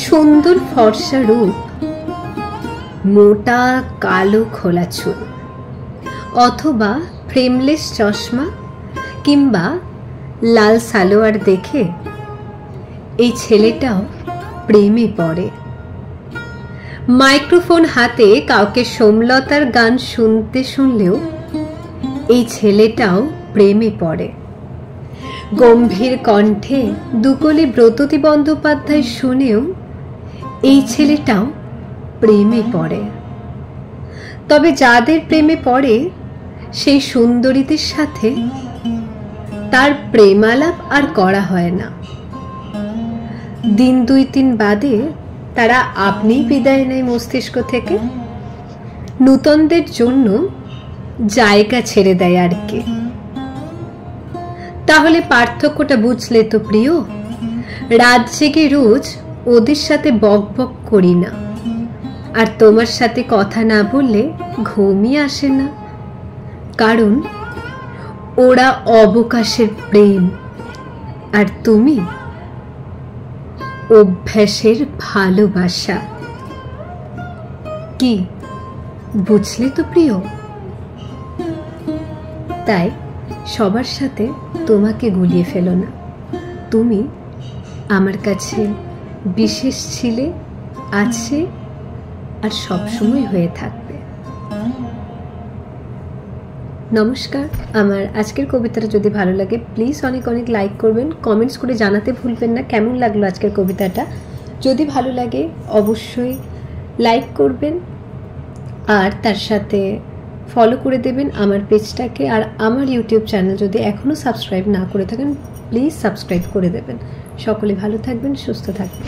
সুন্দর ফর্সা রূপ, মোটা কালো খোলা চুল, অথবা ফ্রেমলেস চশমা কিংবা লাল সালোয়ার দেখে এই ছেলেটাও প্রেমে পড়ে। মাইক্রোফোন হাতে কাউকে সোমলতার গান শুনতে শুনলেও এই ছেলেটাও প্রেমে পড়ে। গম্ভীর কণ্ঠে দুকলি ব্রততী বন্দ্যোপাধ্যায় শুনেও এই ছেলেটাও প্রেমে পড়ে। তবে যাদের প্রেমে পড়ে সেই সুন্দরীদের সাথে তার প্রেমালাপ আর করা হয় না। দিন 2-3 বাদে তারা আপনিই বিদায় নেয় মস্তিষ্ক থেকে, নূতনদের জন্য জায়গা ছেড়ে দেয় আর কি। তাহলে পার্থক্যটা বুঝলে তো প্রিয়? রাত জেগে রোজ ওদের সাথে বক বক করি না, আর তোমার সাথে কথা না বললে ঘুমই আসে না, কারণ ওরা অবকাশের প্রেম আর তুমি অভ্যাসের ভালোবাসা। কি বুঝলে তো প্রিয়? তাই সবার সাথে তোমাকে গুলিয়ে ফেলো না। তুমি আমার কাছে বিশেষ ছিলে, আছে আর সবসময় হয়ে থাকবে। নমস্কার। আমার আজকের কবিতাটা যদি ভালো লাগে প্লিজ অনেক অনেক লাইক করবেন, কমেন্টস করে জানাতে ভুলবেন না কেমন লাগলো আজকের কবিতাটা। যদি ভালো লাগে অবশ্যই লাইক করবেন, আর তার সাথে ফলো করে দেবেন আমার পেজটাকে। আর আমার ইউটিউব চ্যানেল যদি এখনও সাবস্ক্রাইব না করে থাকেন প্লিজ সাবস্ক্রাইব করে দেবেন। সকলে ভালো থাকবেন, সুস্থ থাকবেন।